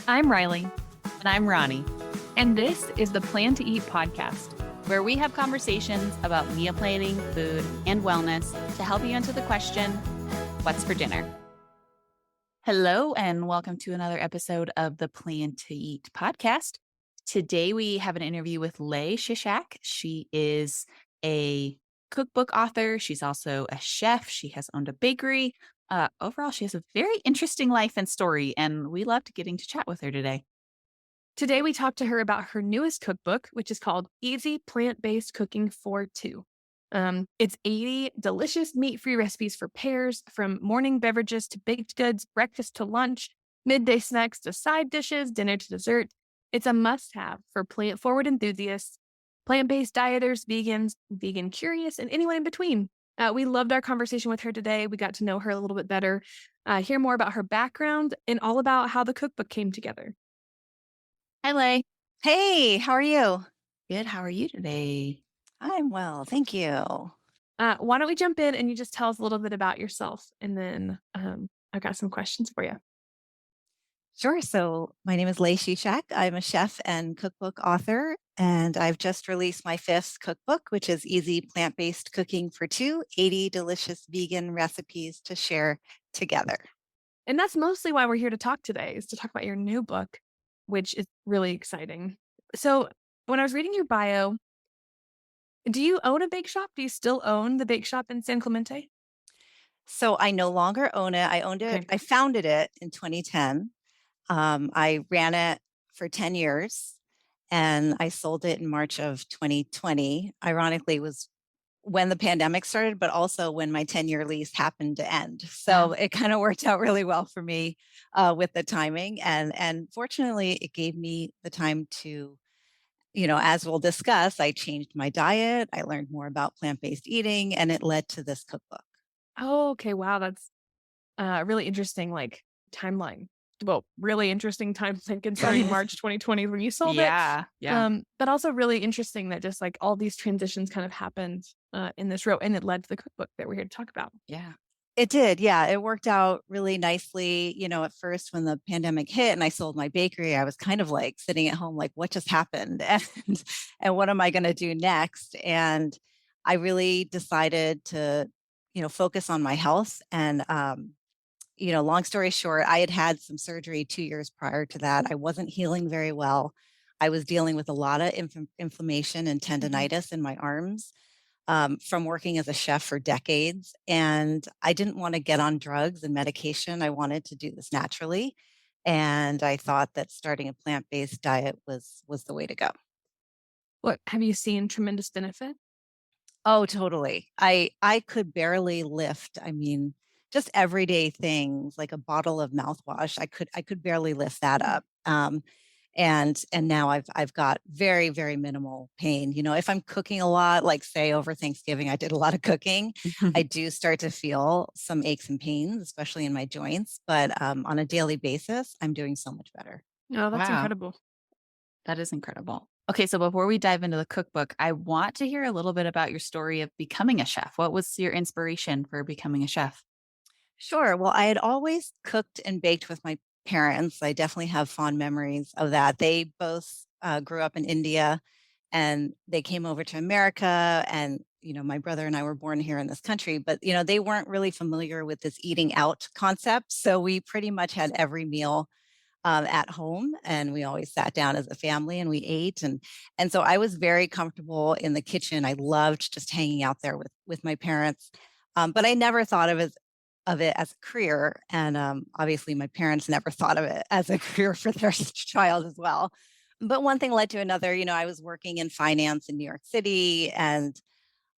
I'm Riley, And I'm Ronnie, and this is the Plan to Eat podcast. where we have conversations about meal planning, food, and wellness to help you answer the question, what's for dinner? Hello, and welcome to another episode of the Plan to Eat podcast. Today, we have an interview with Lei Shishak. She is a cookbook author. She's also a chef. She has owned a bakery. Overall, she has a very interesting life and story, and we loved getting to chat with her today. Today, we talked to her about her newest cookbook, which is called Easy Plant-Based Cooking for Two. It's 80 delicious meat-free recipes for pairs, from morning beverages to baked goods, breakfast to lunch, midday snacks to side dishes, dinner to dessert. It's a must-have for plant-forward enthusiasts, plant-based dieters, vegans, vegan curious, and anyone in between. We loved our conversation with her today. We got to know her a little bit better, hear more about her background, and all about how the cookbook came together. Hi, Lei. Hey, how are you? Good. How are you today? I'm well, thank you. Why don't we jump in and you just tell us a little bit about yourself, and then I've got some questions for you. Sure. So my name is Lei Shishak. I'm a chef and cookbook author, and I've just released my fifth cookbook, which is Easy Plant-Based Cooking for Two, 80 delicious vegan recipes to share together. And that's mostly why we're here to talk today, is to talk about your new book, which is really exciting. So when I was reading your bio, do you own a bake shop? Do you still own the bake shop in San Clemente? So I no longer own it. I owned it. Okay. I founded it in 2010. I ran it for 10 years and I sold it in March of 2020. Ironically, was when the pandemic started, but also when my 10-year lease happened to end. So it kind of worked out really well for me with the timing. And fortunately, it gave me the time to, as we'll discuss, I changed my diet. I learned more about plant-based eating, and it led to this cookbook. Oh, okay. Wow, that's a really interesting timeline. Well, really interesting time considering March 2020 when you sold it. Yeah. But also really interesting that just all these transitions kind of happened in this row, and it led to the cookbook that we're here to talk about. Yeah. It did. Yeah. It worked out really nicely. At first when the pandemic hit and I sold my bakery, I was kind of like sitting at home, like, what just happened? And what am I going to do next? And I really decided to, focus on my health. And, long story short, I had had some surgery 2 years prior to that. I wasn't healing very well. I was dealing with a lot of inflammation and tendonitis in my arms from working as a chef for decades. And I didn't want to get on drugs and medication. I wanted to do this naturally. And I thought that starting a plant-based diet was the way to go. What have you seen tremendous benefit? Oh, totally. I could barely lift. I mean, just everyday things like a bottle of mouthwash. I could barely lift that up. And now I've got very, very minimal pain. If I'm cooking a lot, like say over Thanksgiving, I did a lot of cooking, I do start to feel some aches and pains, especially in my joints. But on a daily basis, I'm doing so much better. Oh, that's Wow. incredible. That is incredible. Okay, so before we dive into the cookbook, I want to hear a little bit about your story of becoming a chef. What was your inspiration for becoming a chef? Sure. Well, I had always cooked and baked with my parents. I definitely have fond memories of that. They both grew up in India and they came over to America. And, my brother and I were born here in this country, but, they weren't really familiar with this eating out concept. So we pretty much had every meal at home, and we always sat down as a family and we ate. And so I was very comfortable in the kitchen. I loved just hanging out there with my parents. But I never thought of it as a career. And obviously, my parents never thought of it as a career for their child as well. But one thing led to another. I was working in finance in New York City, and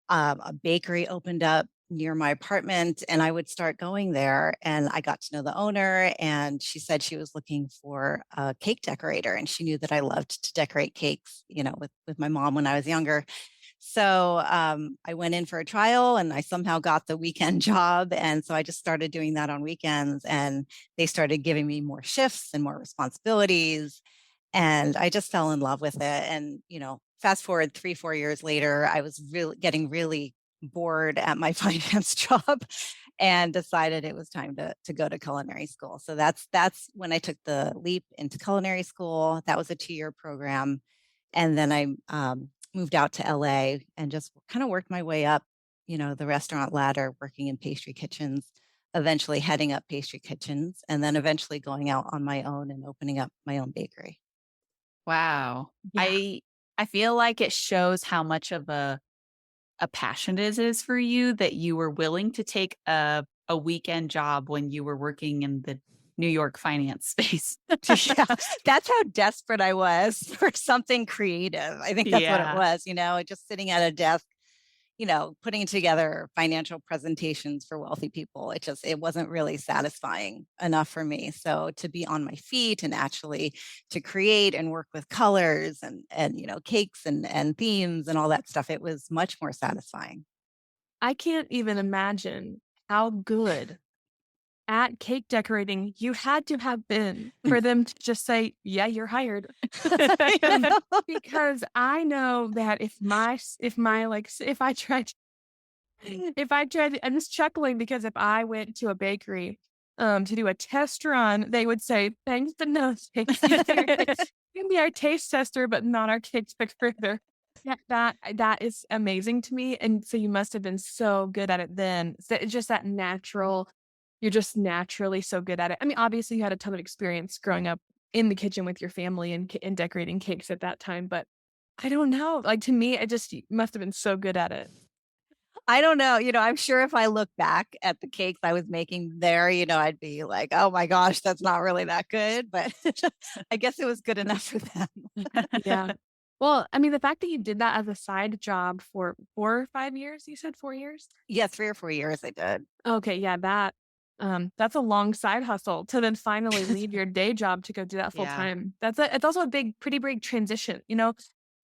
a bakery opened up near my apartment, and I would start going there. And I got to know the owner, and she said she was looking for a cake decorator, and she knew that I loved to decorate cakes, with my mom when I was younger. So I went in for a trial and I somehow got the weekend job. And so I just started doing that on weekends, and they started giving me more shifts and more responsibilities. And I just fell in love with it. And, fast forward 3, 4 years later, I was really getting really bored at my finance job. and decided it was time to go to culinary school. So that's when I took the leap into culinary school. That was a 2-year program. And then I moved out to LA and just kind of worked my way up, the restaurant ladder, working in pastry kitchens, eventually heading up pastry kitchens, and then eventually going out on my own and opening up my own bakery. Wow. Yeah. I feel like it shows how much of a passion it is for you that you were willing to take a weekend job when you were working in the New York finance space. Yeah, that's how desperate I was for something creative. I think that's what it Yeah. was, just sitting at a desk, putting together financial presentations for wealthy people. It wasn't really satisfying enough for me. So to be on my feet and actually to create and work with colors and cakes and themes and all that stuff, it was much more satisfying. I can't even imagine how good at cake decorating you had to have been for them to just say, "Yeah, you're hired." I know. Because I know that if I tried I'm just chuckling because if I went to a bakery, to do a test run, they would say, "Thanks, but no thanks. You can be our taste tester, but not our cake decorator." Yeah, that is amazing to me, and so you must have been so good at it then. So it's just that natural you're just naturally so good at it. I mean, obviously, you had a ton of experience growing up in the kitchen with your family and decorating cakes at that time, but I don't know, like, to me, it just you must have been so good at it. I don't know. I'm sure if I look back at the cakes I was making there, I'd be like, oh my gosh, that's not really that good. But I guess it was good enough for them. Yeah. Well, I mean, the fact that you did that as a side job for 4 or 5 years, you said 4 years? Yeah, 3 or 4 years I did. Okay, yeah, that's a long side hustle to then finally leave your day job to go do that full Yeah. time. It's also a pretty big transition,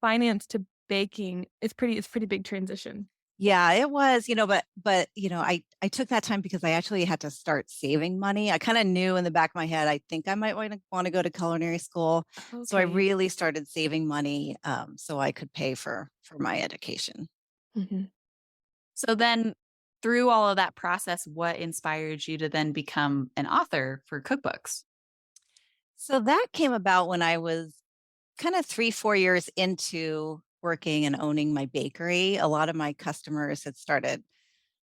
finance to baking is it's pretty big transition. Yeah, it was, but I took that time because I actually had to start saving money. I kind of knew in the back of my head, I think I might want to go to culinary school. So I Okay. really started saving money so I could pay for my education. Mhm. So then through all of that process, what inspired you to then become an author for cookbooks? So that came about when I was kind of 3, 4 years into working and owning my bakery. A lot of my customers had started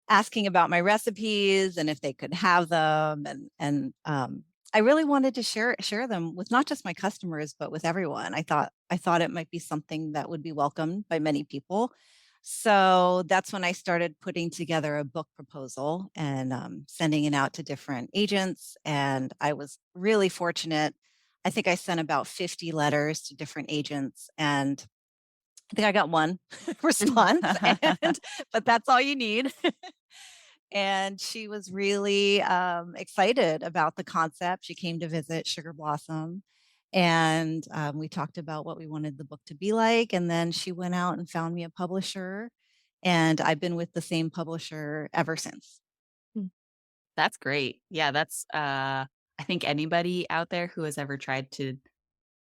asking about my recipes and if they could have them, and I really wanted to share them with not just my customers, but with everyone. I thought it might be something that would be welcomed by many people. So that's when I started putting together a book proposal and sending it out to different agents. And I was really fortunate. I think I sent about 50 letters to different agents, and I think I got one response, and but that's all you need. And she was really excited about the concept. She came to visit Sugar Blossom, and we talked about what we wanted the book to be like. And then she went out and found me a publisher, and I've been with the same publisher ever since. That's great. Yeah, that's I think anybody out there who has ever tried to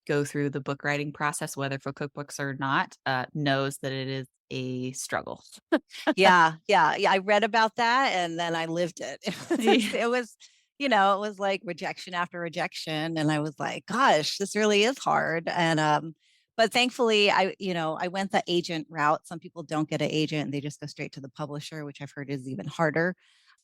go through the book writing process, whether for cookbooks or not, knows that it is a struggle. Yeah, yeah, yeah. I read about that and then I lived it. Yeah. It was like rejection after rejection. And I was like, gosh, this really is hard. And but thankfully I went the agent route. Some people don't get an agent, they just go straight to the publisher, which I've heard is even harder.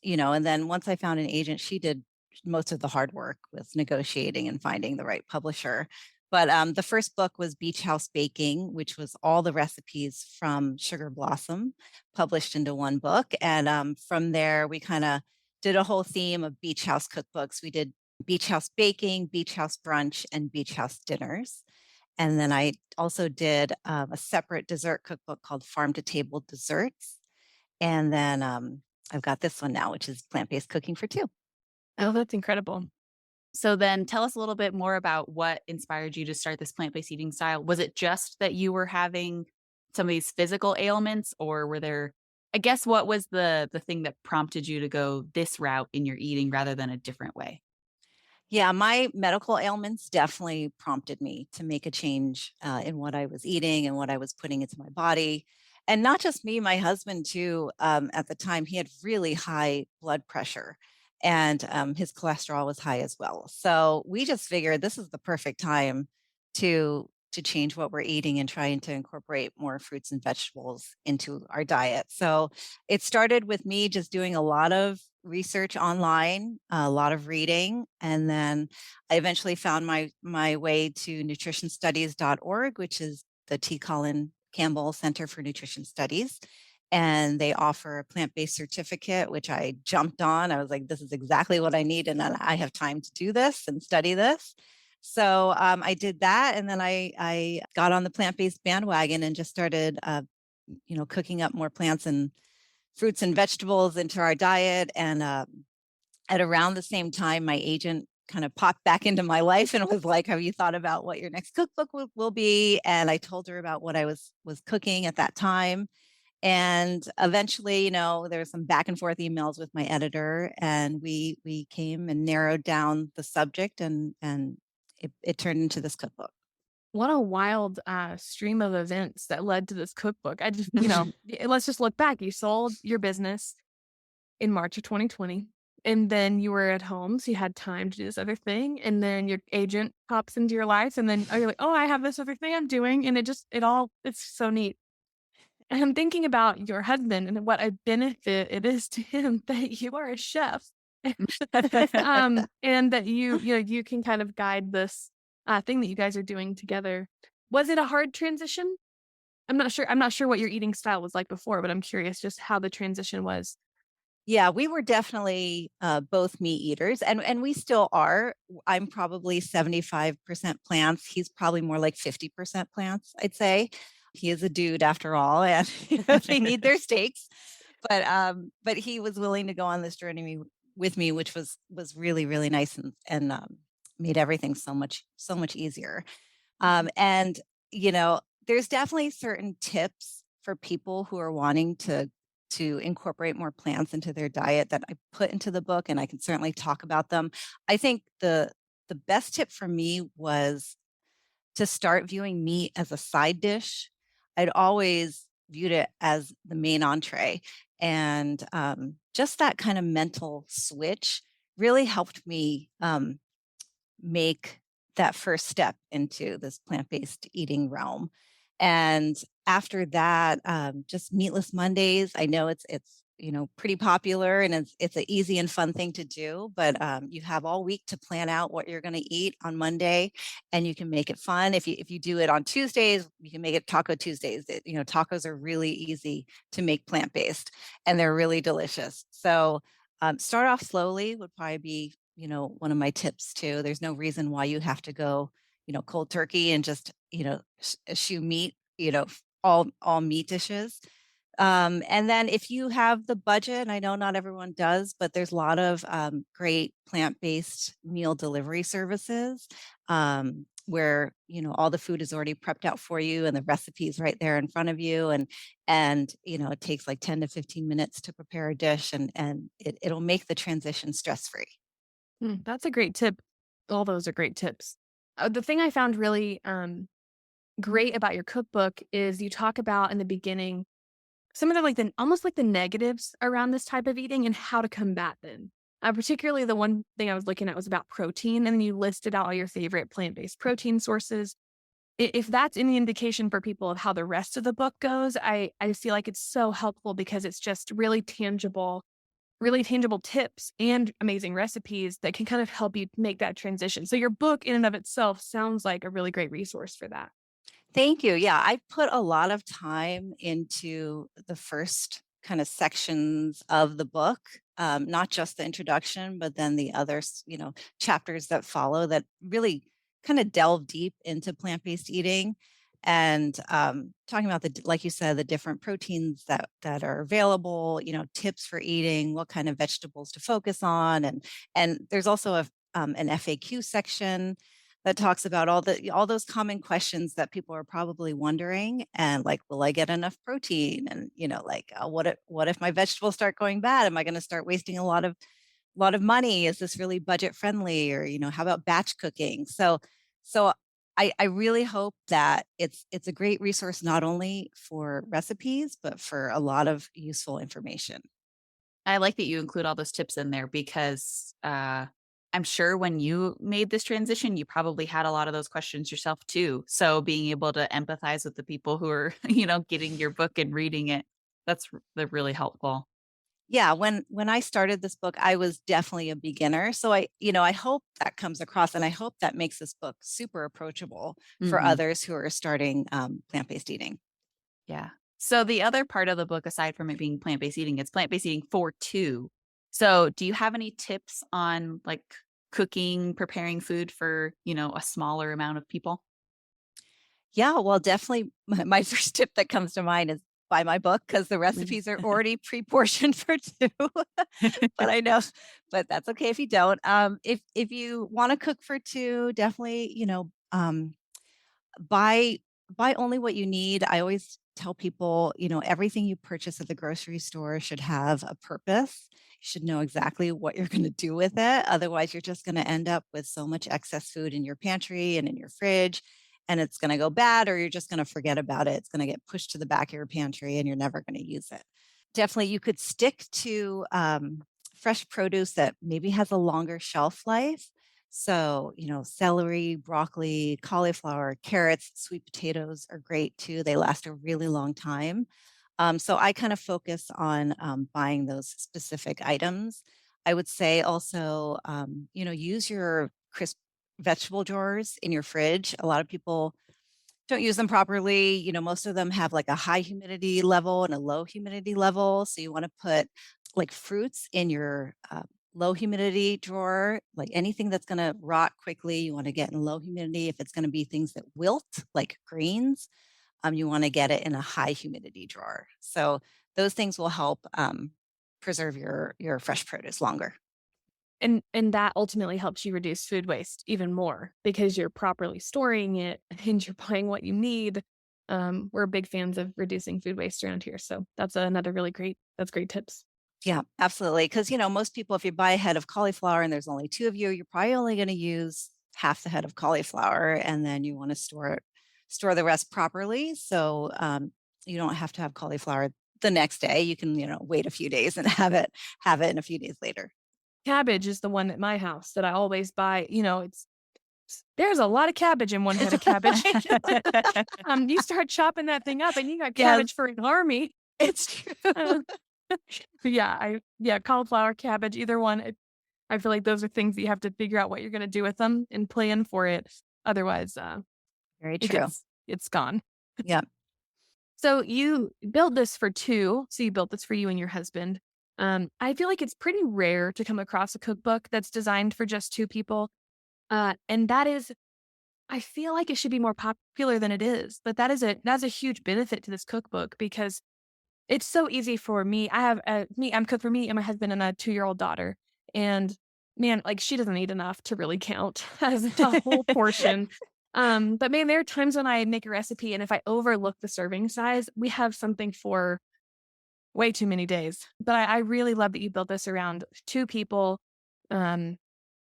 And then once I found an agent, she did most of the hard work with negotiating and finding the right publisher. But the first book was Beach House Baking, which was all the recipes from Sugar Blossom published into one book. And from there, we kind of did a whole theme of beach house cookbooks. We did beach house baking, beach house brunch, and beach house dinners. And then I also did a separate dessert cookbook called Farm to Table Desserts. And then I've got this one now, which is plant based cooking for two. Oh, that's incredible. So then tell us a little bit more about what inspired you to start this plant-based eating style. Was it just that you were having some of these physical ailments, or were there I guess what was the thing that prompted you to go this route in your eating rather than a different way? Yeah, my medical ailments definitely prompted me to make a change in what I was eating and what I was putting into my body. And not just me, my husband too, at the time, he had really high blood pressure and his cholesterol was high as well. So we just figured this is the perfect time to change what we're eating and trying to incorporate more fruits and vegetables into our diet. So it started with me just doing a lot of research online, a lot of reading, and then I eventually found my way to nutritionstudies.org, which is the Colin Campbell Center for Nutrition Studies. And they offer a plant-based certificate, which I jumped on. I was like, this is exactly what I need. And then I have time to do this and study this. So I did that. And then I got on the plant-based bandwagon and just started, cooking up more plants and fruits and vegetables into our diet. And at around the same time, my agent kind of popped back into my life and was like, have you thought about what your next cookbook will be? And I told her about what I was cooking at that time. And eventually, there was some back and forth emails with my editor, and we came and narrowed down the subject, and it turned into this cookbook. What a wild stream of events that led to this cookbook. I just, let's just look back. You sold your business in March of 2020. And then you were at home, so you had time to do this other thing. And then your agent pops into your life, and then you're like, oh, I have this other thing I'm doing. And it's so neat. And I'm thinking about your husband and what a benefit it is to him that you are a chef. And that you can kind of guide this thing that you guys are doing together. Was it a hard transition? I'm not sure what your eating style was like before, but I'm curious just how the transition was. Yeah, we were definitely both meat eaters, and we still are. I'm probably 75% plants. He's probably more like 50% plants, I'd say. He is a dude after all, and they need their steaks. But he was willing to go on this journey with me, which was really really nice and made everything so much easier. And there's definitely certain tips for people who are wanting to incorporate more plants into their diet that I put into the book, and I can certainly talk about them. I think the best tip for me was to start viewing meat as a side dish. I'd always viewed it as the main entree, and just that kind of mental switch really helped me make that first step into this plant-based eating realm. And after that, just meatless Mondays. I know it's pretty popular, and it's an easy and fun thing to do. But you have all week to plan out what you're going to eat on Monday, and you can make it fun. If you do it on Tuesdays, you can make it Taco Tuesdays. Tacos are really easy to make plant-based, and they're really delicious. So start off slowly would probably be one of my tips too. There's no reason why you have to go cold turkey and just eschew meat, all meat dishes. And then if you have the budget, and I know not everyone does, but there's a lot of great plant-based meal delivery services where all the food is already prepped out for you and the recipe's right there in front of you, and it takes like 10 to 15 minutes to prepare a dish, and it'll make the transition stress-free. That's a great tip. All those are great tips. The thing I found really great about your cookbook is you talk about in the beginning some of the almost like the negatives around this type of eating and how to combat them. Particularly the one thing I was looking at was about protein, and then you listed out all your favorite plant-based protein sources. If that's any indication for people of how the rest of the book goes, I feel like it's so helpful because it's just really tangible tips and amazing recipes that can kind of help you make that transition. So your book in and of itself sounds like a really great resource for that. Thank you. Yeah, I put a lot of time into the first kind of sections of the book, not just the introduction, but then the other, chapters that follow that really kind of delve deep into plant-based eating and talking about like you said, the different proteins that are available, tips for eating, what kind of vegetables to focus on, and there's also an FAQ section that talks about all those common questions that people are probably wondering, and like, will I get enough protein? And like, what if my vegetables start going bad? Am I going to start wasting a lot of money? Is this really budget friendly? Or how about batch cooking? So I really hope that it's a great resource not only for recipes, but for a lot of useful information. I like that you include all those tips in there because I'm sure when you made this transition, you probably had a lot of those questions yourself too. So being able to empathize with the people who are, getting your book and reading it, that's really helpful. Yeah, when I started this book, I was definitely a beginner. So I hope that comes across, and I hope that makes this book super approachable for Hmm. others who are starting plant-based eating. Yeah. So the other part of the book, aside from it being plant-based eating, it's plant-based eating for two. So do you have any tips on like cooking, preparing food for, a smaller amount of people? Yeah, well, definitely my first tip that comes to mind is buy my book because the Mhm. recipes are already pre-portioned for 2. But I know but that's okay if you don't. If you wanna cook for 2, definitely, buy buy only what you need. I always tell people, everything you purchase at the grocery store should have a purpose. You should know exactly what you're gonna do with it. Otherwise, you're just gonna end up with so much excess food in your pantry and in your fridge, and it's gonna go bad, or you're just gonna forget about it. It's gonna get pushed to the back of your pantry, and you're never gonna use it. Definitely, you could stick to, fresh produce that maybe has a longer shelf life. So, celery, broccoli, cauliflower, carrots, sweet potatoes are great too. They last a really long time. So I kind of focus on buying those specific items. I would say also, use your crisp vegetable drawers in your fridge. A lot of people don't use them properly. Most of them have like a high humidity level and a low humidity level. So you want to put like fruits in your low humidity drawer, like anything that's going to rot quickly, you want to get in low humidity. If it's going to be things that wilt, like greens, you want to get it in a high humidity drawer. So those things will help preserve your fresh produce longer. And that ultimately helps you reduce food waste even more because you're properly storing it and you're buying what you need. We're big fans of reducing food waste around here, so that's another really great tips. Yeah, absolutely. Because, most people, if you buy a head of cauliflower and there's only 2 of you, you're probably only going to use half the head of cauliflower, and then you want to store the rest properly. So you don't have to have cauliflower the next day. You can, wait a few days and have it in a few days later. Cabbage is the one at my house that I always buy, there's a lot of cabbage in one head of cabbage. You start chopping that thing up and you got Yes, cabbage for an army. it's true. Uh, cauliflower, cabbage, either one. I feel like those are things that you have to figure out what you're gonna do with them and plan for it. Otherwise, Very true. it's gone. Yeah. So you built this for 2, so you built this for you and your husband. I feel like it's pretty rare to come across a cookbook that's designed for just 2 people, and that is I feel like it should be more popular than it is, but that's a huge benefit to this cookbook because it's so easy for me. I have, I'm cook for me and my husband and a 2-year-old daughter, and man, like, she doesn't eat enough to really count as a whole portion. But man, there are times when I make a recipe, and if I overlook the serving size, we have something for way too many days. But I really love that you built this around 2 people, um,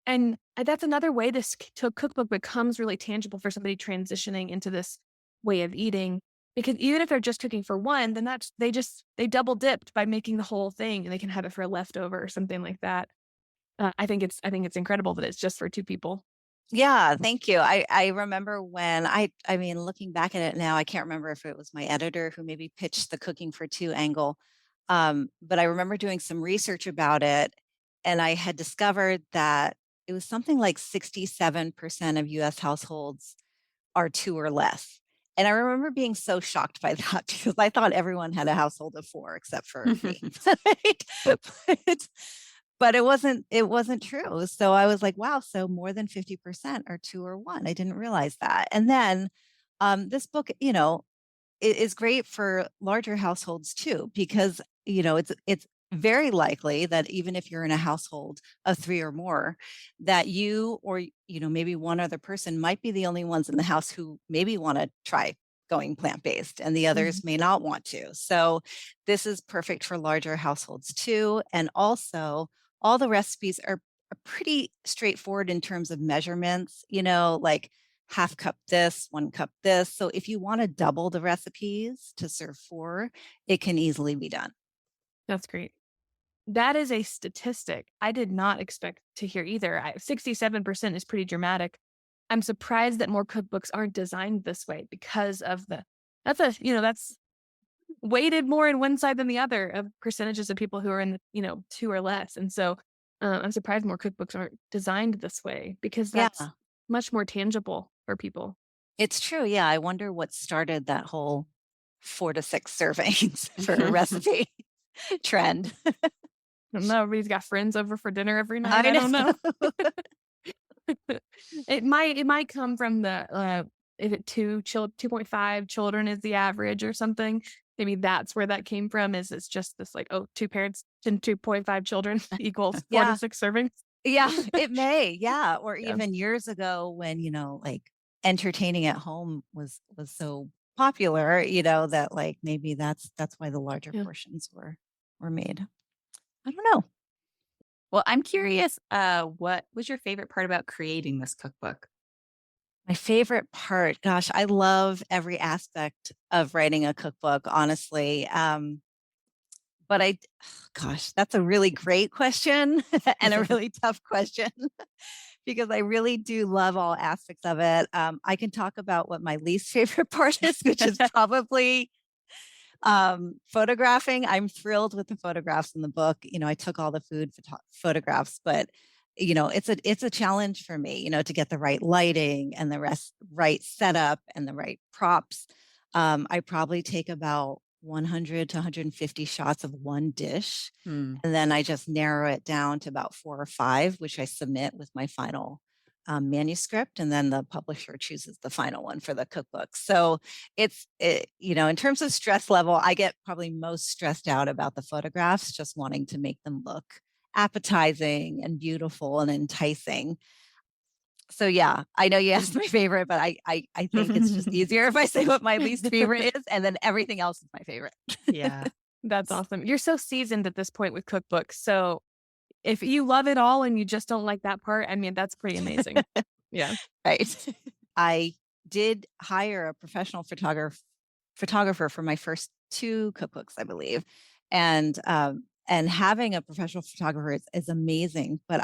and that's another way this cookbook becomes really tangible for somebody transitioning into this way of eating. Because even if they're just cooking for one, then they double dipped by making the whole thing, and they can have it for a leftover or something like that. I think it's incredible that it's just for 2 people. Yeah, thank you. I remember when I mean, looking back at it now, I can't remember if it was my editor who maybe pitched the cooking for 2 angle. But I remember doing some research about it, and I had discovered that it was something like 67% of US households are 2 or less. And I remember being so shocked by that because I thought everyone had a household of 4 except for me. Right? But it wasn't true. So I was like, wow, so more than 50% are 2 or 1. I didn't realize that. And then this book, is great for larger households too, because it's very likely that even if you're in a household of 3 or more, that you or maybe one other person might be the only ones in the house who maybe want to try going plant-based and the Mhm. others may not want to. So this is perfect for larger households too. And also all the recipes are pretty straightforward in terms of measurements, like half cup this, 1 cup this. So if you want to double the recipes to serve 4, it can easily be done. That's great. That is a statistic I did not expect to hear either. 67% is pretty dramatic. I'm surprised that more cookbooks aren't designed this way because of that's weighted more in one side than the other of percentages of people who are in the, 2 or less. And so I'm surprised more cookbooks aren't designed this way because that's Yeah, much more tangible for people. it's true. Yeah, I wonder what started that whole 4 to 6 servings for a recipe trend. I don't know. Everybody's got friends over for dinner every night. I I don't know. know. It might come from the, if it 2.5 children is the average or something. Maybe that's where that came from, is it's just this like, oh, 2 parents and 2.5 children equals 4 to Yeah. 6 servings. Yeah, it may. Yeah, or Yeah. even years ago when, like entertaining at home was so popular, that like maybe that's why the larger Yeah. portions were made. I don't know. Well, I'm curious, what was your favorite part about creating this cookbook? My favorite part, gosh, I love every aspect of writing a cookbook, honestly. But gosh, that's a really great question and a really tough question because I really do love all aspects of it. I can talk about what my least favorite part is, which is probably photographing. I'm thrilled with the photographs in the book. I took all the food photographs, but it's a challenge for me, to get the right lighting and the right setup and the right props. I probably take about 100 to 150 shots of one dish, Hmm. and then I just narrow it down to about 4 or 5, which I submit with my final manuscript, and then the publisher chooses the final one for the cookbook. So in terms of stress level, I get probably most stressed out about the photographs, just wanting to make them look appetizing and beautiful and enticing. So yeah, I know you asked my favorite, but I think it's just easier if I say what my least favorite is, and then everything else is my favorite. Yeah. That's awesome. You're so seasoned at this point with cookbooks. So if you love it all and you just don't like that part, I mean, that's pretty amazing. Yeah. Right. I did hire a professional photographer for my first 2 cookbooks, I believe. And having a professional photographer is amazing, but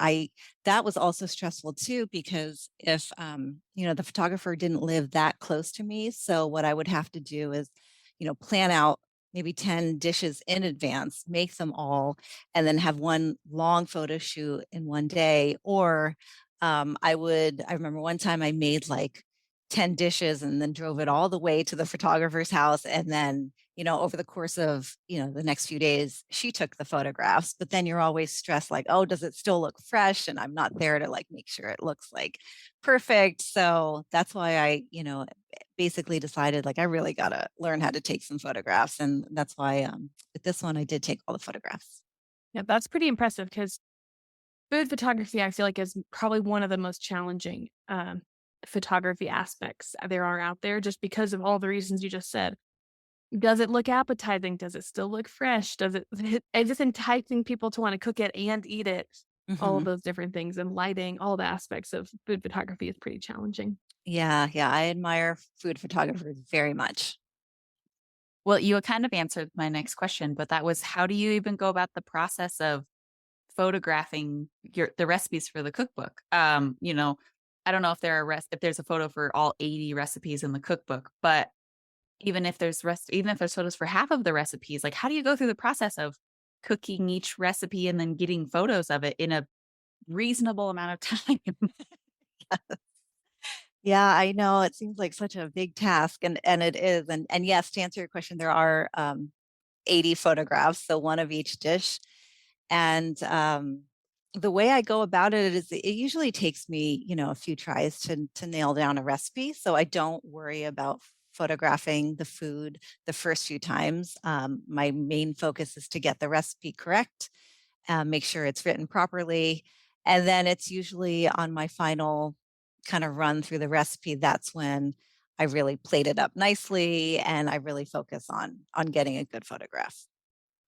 that was also stressful too because if the photographer didn't live that close to me, so what I would have to do is, plan out maybe 10 dishes in advance, make them all, and then have one long photo shoot in one day. Or I remember one time I made like 10 dishes and then drove it all the way to the photographer's house. And then, over the course of, the next few days, she took the photographs, but then you're always stressed, like, oh, does it still look fresh? And I'm not there to like make sure it looks like perfect. So that's why I, basically decided like I really got to learn how to take some photographs. And that's why with this one, I did take all the photographs. Yeah. That's pretty impressive because food photography, I feel like, is probably one of the most challenging photography aspects there are out there just because of all the reasons you just said. Does it look appetizing? Does it still look fresh? Does it, is this enticing people to want to cook it and eat it? All of Mhm. those different things and lighting, all the aspects of food photography is pretty challenging. Yeah, yeah, I admire food photographers very much. Well, you kind of answered my next question, but that was how do you even go about the process of photographing the recipes for the cookbook? I don't know if if there's a photo for all 80 recipes in the cookbook, but even if there's photos for half of the recipes, like how do you go through the process of cooking each recipe and then getting photos of it in a reasonable amount of time? Yeah, I know it seems like such a big task, and it is. And yes, to answer your question, there are 80 photographs, so one of each dish. And the way I go about it is it usually takes me, a few tries to nail down a recipe. So I don't worry about photographing the food the first few times. My main focus is to get the recipe correct, make sure it's written properly. And then it's usually on my final kind of run through the recipe. That's when I really plate it up nicely and I really focus on getting a good photograph.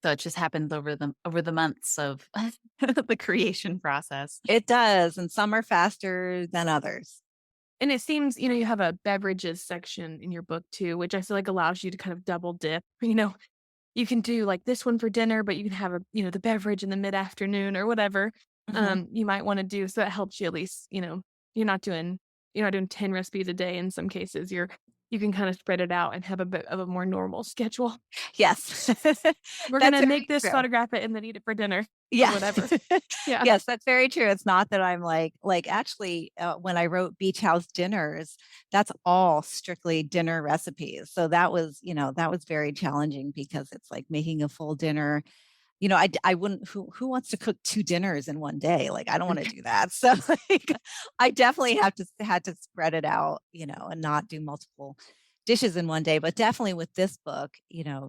So it just happens over the months of the creation process. It does, and some are faster than others. And it seems, you have a beverages section in your book too, which I feel like allows you to kind of double dip. You can do like this one for dinner, but you can have the beverage in the mid-afternoon or whatever, Mhm. you might wanna do. So that helps you at least, you're not doing you're not doing 10 recipes a day in some cases. You can kinda spread it out and have a bit of a more normal schedule. Yes. We're That's gonna very make this, true. photograph it, and then eat it for dinner or Yeah. whatever. Yeah. Yes, that's very true. It's not that I'm actually, when I wrote Beach House Dinners, that's all strictly dinner recipes. So that was very challenging because it's like making a full dinner. I wouldn't who wants to cook 2 dinners in one day? Like, I don't wanna do that. So, like, I definitely had to spread it out, and not do multiple dishes in one day, but definitely with this book,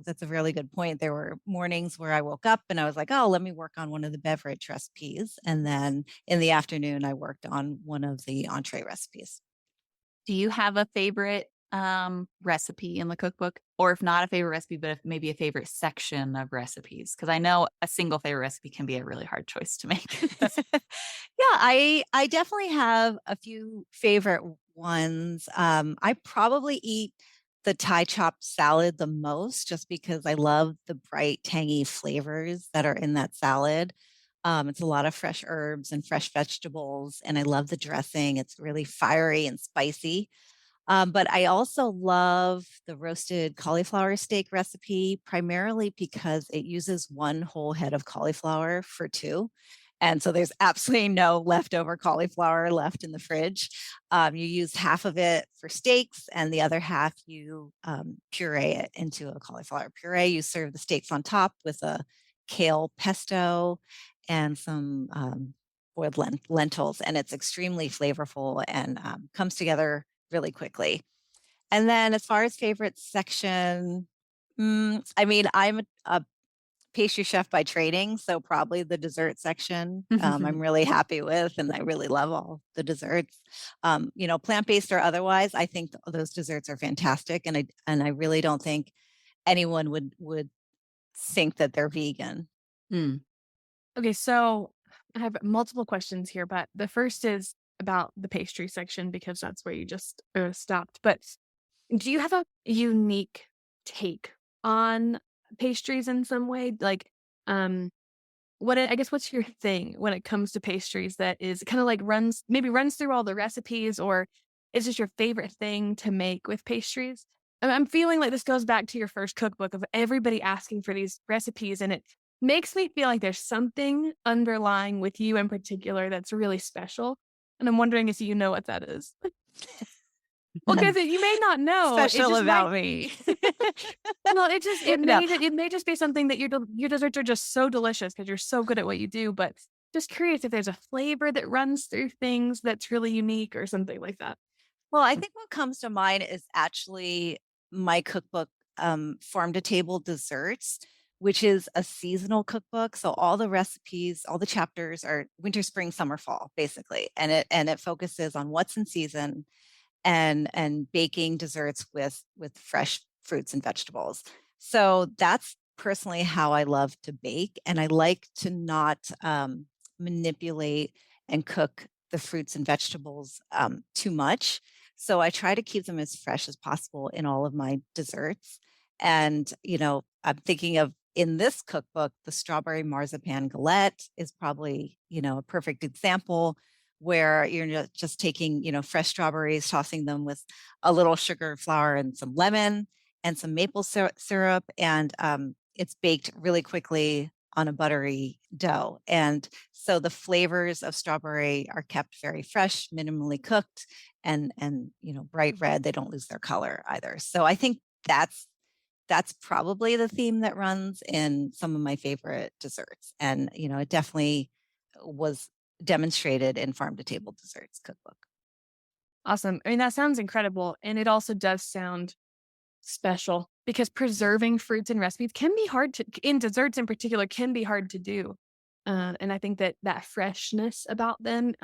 that's a really good point. There were mornings where I woke up and I was like, "Oh, let me work on one of the beverage recipes," and then in the afternoon, I worked on one of the entree recipes. Do you have a favorite, recipe in the cookbook? Or if not a favorite recipe, but if maybe a favorite section of recipes? Because I know a single favorite recipe can be a really hard choice to make. Yeah, I definitely have a few favorite ones. I probably eat the Thai chopped salad the most just because I love the bright, tangy flavors that are in that salad. It's a lot of fresh herbs and fresh vegetables, and I love the dressing. It's really fiery and spicy. But I also love the roasted cauliflower steak recipe, primarily because it uses one whole head of cauliflower for two. And so there's absolutely no leftover cauliflower left in the fridge. You use half of it for steaks, and the other half you puree it into a cauliflower puree. You serve the steaks on top with a kale pesto and some boiled lentils, and it's extremely flavorful and comes together really quickly. And then as far as favorite section, I mean, I'm a pastry chef by training, so probably the dessert section, I'm really happy with, and I really love all the desserts. Plant-based or otherwise, I think those desserts are fantastic, and I really don't think anyone would think that they're vegan. Mm. Okay, so I have multiple questions here, but the first is about the pastry section because that's where you just stopped. But do you have a unique take on pastries in some way? Like, um, I guess what's your thing when it comes to pastries that is kind of like runs through all the recipes, or is just your favorite thing to make with pastries? I'm feeling like this goes back to your first cookbook of everybody asking for these recipes, and it makes me feel like there's something underlying with you in particular that's really special. And I'm wondering if you know what that is. Well, because you may not know, it Special just might about me. well, it No. may just be something that your desserts are just so delicious because 'cause you're so good at what you do, but just curious if there's a flavor that runs through things that's really unique or something like that. Well, I think what comes to mind is actually my cookbook, Farm to Table Desserts, which is a seasonal cookbook. So all the recipes, all the chapters are winter, spring, summer, fall, basically. And it focuses on what's in season and baking desserts with fresh fruits and vegetables. So that's personally how I love to bake, and I like to not manipulate and cook the fruits and vegetables too much. So I try to keep them as fresh as possible in all of my desserts. And I'm thinking of in this cookbook, the strawberry marzipan galette is probably a perfect example where you're just taking, fresh strawberries, tossing them with a little sugar, flour, and some lemon and some maple syrup. And it's baked really quickly on a buttery dough. And so the flavors of strawberry are kept very fresh, minimally cooked, and bright red. They don't lose their color either. So I think that's probably the theme that runs in some of my favorite desserts. And it definitely was demonstrated in Farm to Table Desserts cookbook. Awesome. I mean, that sounds incredible, and it also does sound special because preserving fruits and recipes can be hard to in desserts in particular, can be hard to do. And I think that freshness about them,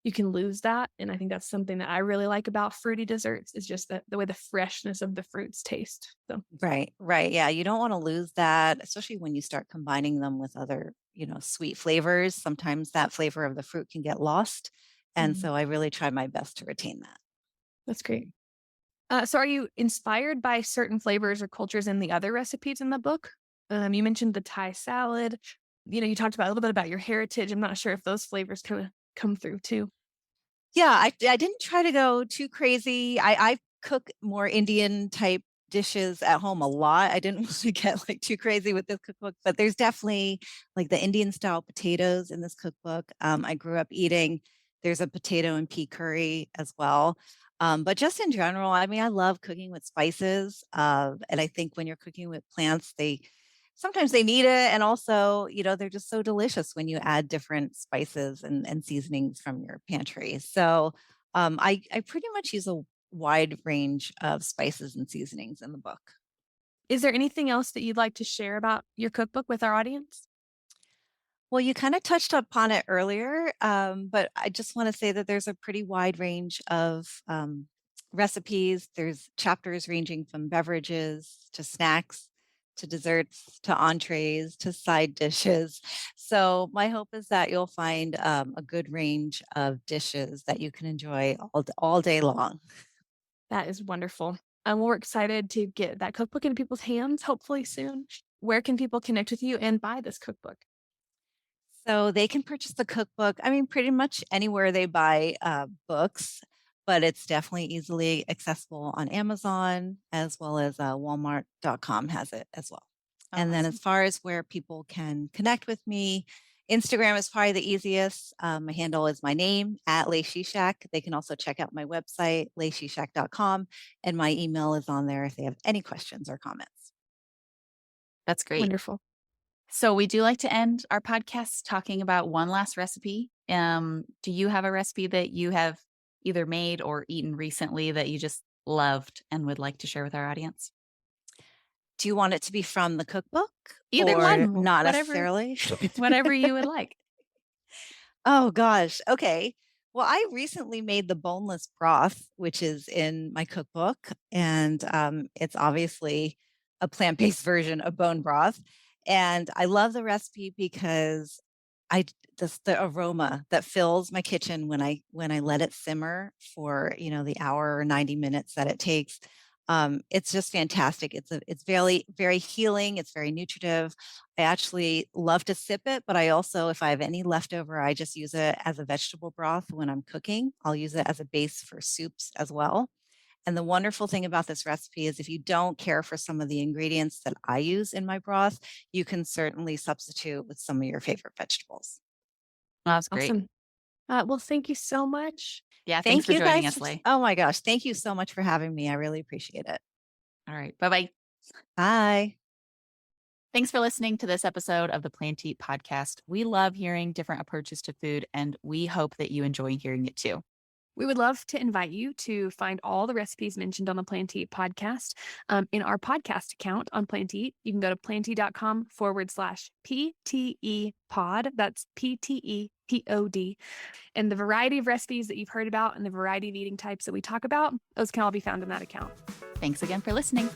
you can lose that, and I think that's something that I really like about fruity desserts is just the way the freshness of the fruits taste. So, Right, right. Yeah, you don't want to lose that, especially when you start combining them with other, sweet flavors. Sometimes that flavor of the fruit can get lost. And Mhm. so I really try my best to retain that. That's great. So are you inspired by certain flavors or cultures in the other recipes in the book? You mentioned the Thai salad. You talked about a little bit about your heritage. I'm not sure if those flavors kind of come through too. Yeah, I didn't try to go too crazy. I cook more Indian type dishes at home a lot. I didn't want to get like too crazy with this cookbook, but there's definitely like the Indian style potatoes in this cookbook. I grew up eating. There's a potato and pea curry as well. But just in general, I mean, I love cooking with spices. And I think when you're cooking with plants, they sometimes they need it. And also, they're just so delicious when you add different spices and seasonings from your pantry. So I pretty much use a wide range of spices and seasonings in the book. Is there anything else that you'd like to share about your cookbook with our audience? Well, you kind of touched upon it earlier, but I just want to say that there's a pretty wide range of recipes. There's chapters ranging from beverages to snacks to desserts to entrees to side dishes. So, my hope is that you'll find a good range of dishes that you can enjoy all day long. That is wonderful. We're excited to get that cookbook into people's hands, hopefully soon. Where can people connect with you and buy this cookbook? So they can purchase the cookbook, I mean, pretty much anywhere they buy books, but it's definitely easily accessible on Amazon as well as Walmart.com has it as well. And then as Awesome. far as where people can connect with me, Instagram is probably the easiest. My handle is my name at Lei Shishak. They can also check out my website, leishishak.com, and my email is on there if they have any questions or comments. That's great. Wonderful. So we do like to end our podcast talking about one last recipe. Do you have a recipe that you have either made or eaten recently that you just loved and would like to share with our audience? Do you want it to be from the cookbook Either or one, not whatever, necessarily? whatever you would like. Oh gosh. Okay. Well, I recently made the boneless broth, which is in my cookbook, and it's obviously a plant-based version of bone broth. And I love the recipe because the aroma that fills my kitchen when I let it simmer for the hour or 90 minutes that it takes. It's just fantastic. It's very very healing. It's very nutritive. I actually love to sip it, but I also, if I have any leftover, I just use it as a vegetable broth when I'm cooking. I'll use it as a base for soups as well. And the wonderful thing about this recipe is if you don't care for some of the ingredients that I use in my broth, you can certainly substitute with some of your favorite vegetables. That's great. Awesome. Well, thank you so much. Yeah. Thanks Thank for you joining guys. us, Lay. Oh my gosh. Thank you so much for having me. I really appreciate it. All right. Bye bye. Bye. Thanks for listening to this episode of the Plant Eat podcast. We love hearing different approaches to food, and we hope that you enjoy hearing it too. We would love to invite you to find all the recipes mentioned on the Plan to Eat podcast in our podcast account on Plan to Eat. You can go to planteat.com/PTE pod. That's PTEPOD. And the variety of recipes that you've heard about and the variety of eating types that we talk about, those can all be found in that account. Thanks again for listening.